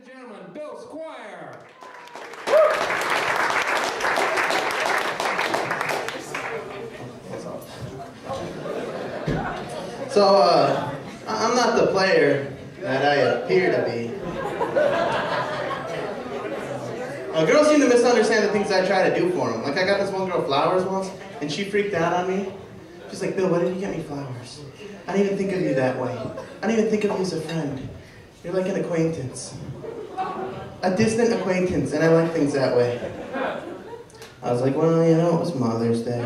and gentlemen, Bill Squire. So, I'm not the player that I appear to be. Girls seem to misunderstand the things I try to do for them. Like, I got this one girl flowers once, and she freaked out on me. She's like, Bill, why did you get me flowers? I didn't even think of you that way. I didn't even think of you as a friend. You're like an acquaintance. A distant acquaintance, and I like things that way. I was like, well, you know, it was Mother's Day.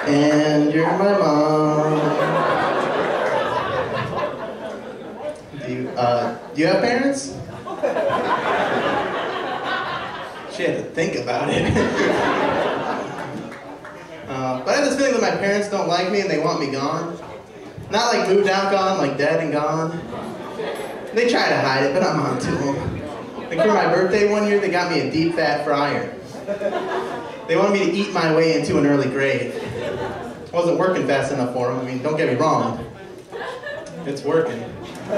And you're my mom. Do you have parents? She had to think about it. But I have this feeling that my parents don't like me and they want me gone. Not like moved out gone, like dead and gone. They try to hide it, but I'm on to them. Like for my birthday one year, they got me a deep fat fryer. They wanted me to eat my way into an early grave. Wasn't working fast enough for them. I mean, don't get me wrong. It's working. My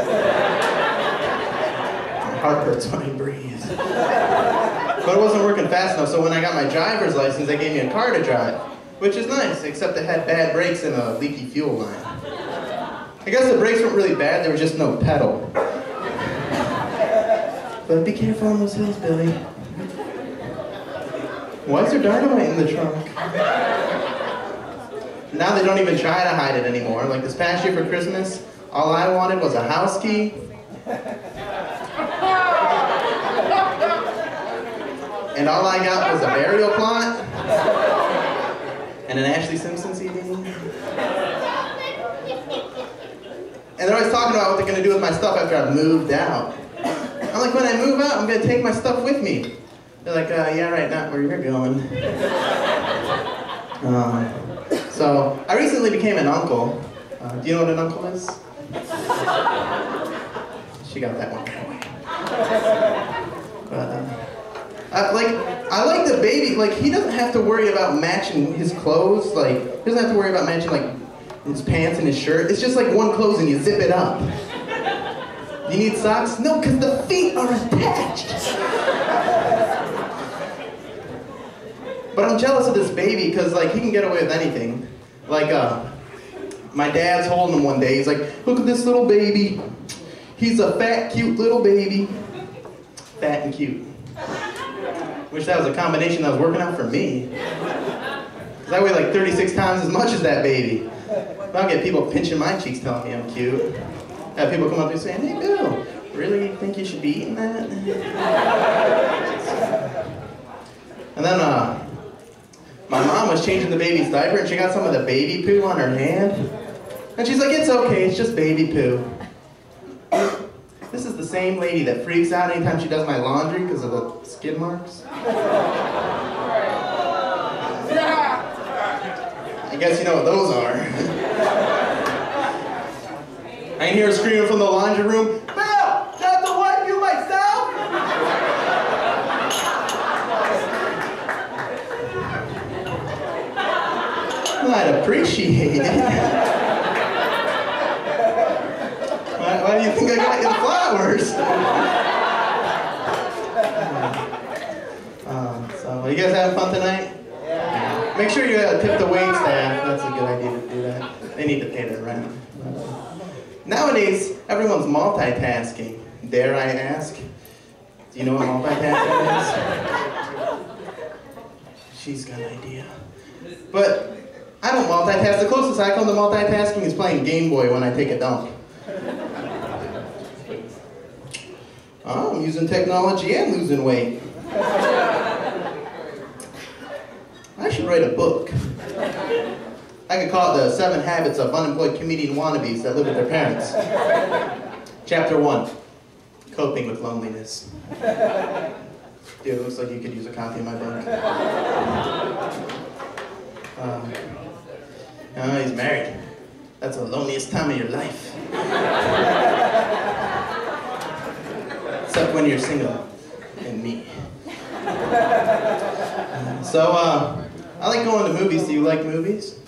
heart hurts when I breathe. But it wasn't working fast enough, so when I got my driver's license, they gave me a car to drive. Which is nice, except it had bad brakes and a leaky fuel line. I guess the brakes weren't really bad, there was just no pedal. But be careful on those hills, Billy. Why is there dynamite in the trunk? Now they don't even try to hide it anymore. Like this past year for Christmas, all I wanted was a house key. And all I got was a burial plot. And an Ashley Simpson CD. And they're always talking about what they're going to do with my stuff after I've moved out. I'm like, when I move out, I'm going to take my stuff with me. They're like, yeah, right, not where you're going. So, I recently became an uncle. Do you know what an uncle is? She got that one right away. But, I like the baby, like, he doesn't have to worry about matching his clothes, like, he doesn't have to worry about matching, like, his pants and his shirt. It's just like one clothes and you zip it up. You need socks? No, because the feet are attached. But I'm jealous of this baby because, like, he can get away with anything. Like, my dad's holding him one day. He's like, look at this little baby. He's a fat, cute little baby. Fat and cute. Wish that was a combination that was working out for me. Because I weigh like 36 times as much as that baby. But I'll get people pinching my cheeks telling me I'm cute. I have people come up to me saying, hey, Bill, really think you should be eating that? And then, my mom was changing the baby's diaper and she got some of the baby poo on her hand. And she's like, it's okay, it's just baby poo. This is the same lady that freaks out anytime she does my laundry because of the skid marks. I guess you know what those are. I can hear her screaming from the laundry room, Bill, do I have to wipe you myself? Well, I'd appreciate it. Why do you think I got you the flowers? So, are you guys having fun tonight? Yeah. Make sure you tip the wait staff. That's a good idea to do that. They need to pay their rent. Nowadays, everyone's multitasking. Dare I ask? Do you know what multitasking is? She's got an idea. But I don't multitask. The closest I come to multitasking is playing Game Boy when I take a dump. Oh, I'm using technology and losing weight. I should write a book. I could call it The 7 Habits of Unemployed Comedian Wannabes That Live with Their Parents. Chapter 1, Coping with Loneliness. Dude, it looks like you could use a copy of my book. Oh, he's married. That's the loneliest time of your life. Except when you're single, and me. So, I like going to movies. Do you like movies?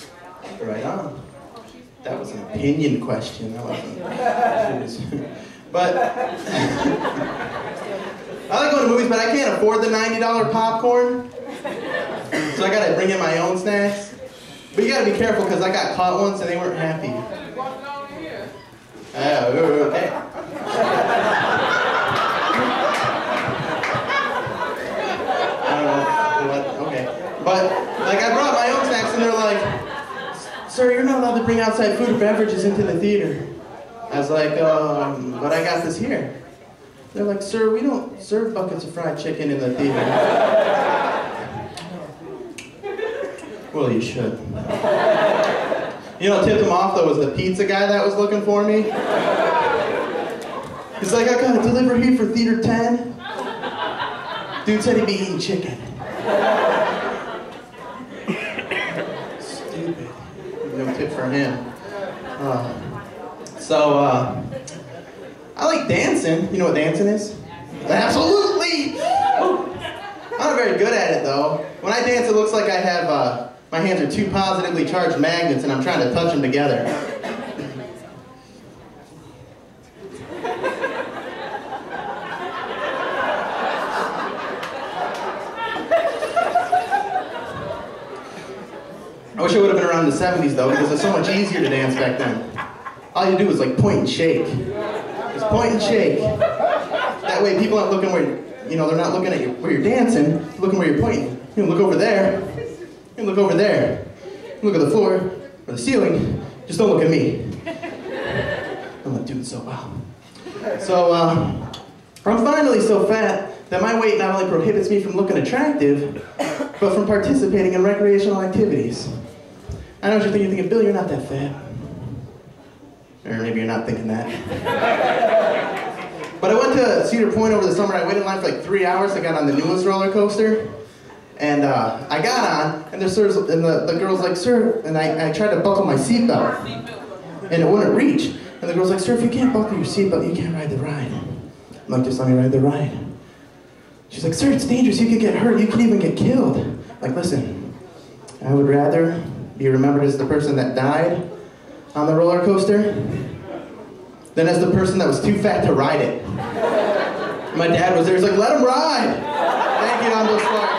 Right on. That was an opinion question. That wasn't. But I like going to movies, but I can't afford the $90 popcorn. So I gotta bring in my own snacks. But you gotta be careful because I got caught once and they weren't happy. Oh, okay. I don't know what, okay. But, like, I brought my own snacks and they're like, sir, you're not allowed to bring outside food or beverages into the theater. I was like, but I got this here. They're like, sir, we don't serve buckets of fried chicken in the theater. Well, you should. You know what tipped him off, though, was the pizza guy that was looking for me. He's like, I got a delivery here for Theater 10. Dude said he'd be eating chicken. Stupid. No tip for him. I like dancing. You know what dancing is? Absolutely! I'm not very good at it, though. When I dance, it looks like I have, my hands are two positively charged magnets and I'm trying to touch them together. I wish I would have been around in the 70s, though, because it's so much easier to dance back then. All you do is, like, point and shake. Just point and shake. That way people aren't looking where, you know, they're not looking at you where you're dancing, they're looking where you're pointing. You can look over there. You can look over there. Look at the floor, or the ceiling. Just don't look at me. I'm not doing so well. So, I'm finally so fat that my weight not only prohibits me from looking attractive, but from participating in recreational activities. I know what you're thinking, Bill, you're not that fat. Or maybe you're not thinking that. But I went to Cedar Point over the summer. I waited in line for like 3 hours. I got on the newest roller coaster. And I got on, and the girl's like, sir, and I tried to buckle my seatbelt, and it wouldn't reach. And the girl's like, sir, if you can't buckle your seatbelt, you can't ride the ride. I'm like, just let me ride the ride. She's like, sir, it's dangerous, you could get hurt, you could even get killed. I'm like, listen, I would rather be remembered as the person that died on the roller coaster than as the person that was too fat to ride it. My dad was there, he's like, let him ride. Thank you, I'm Squire.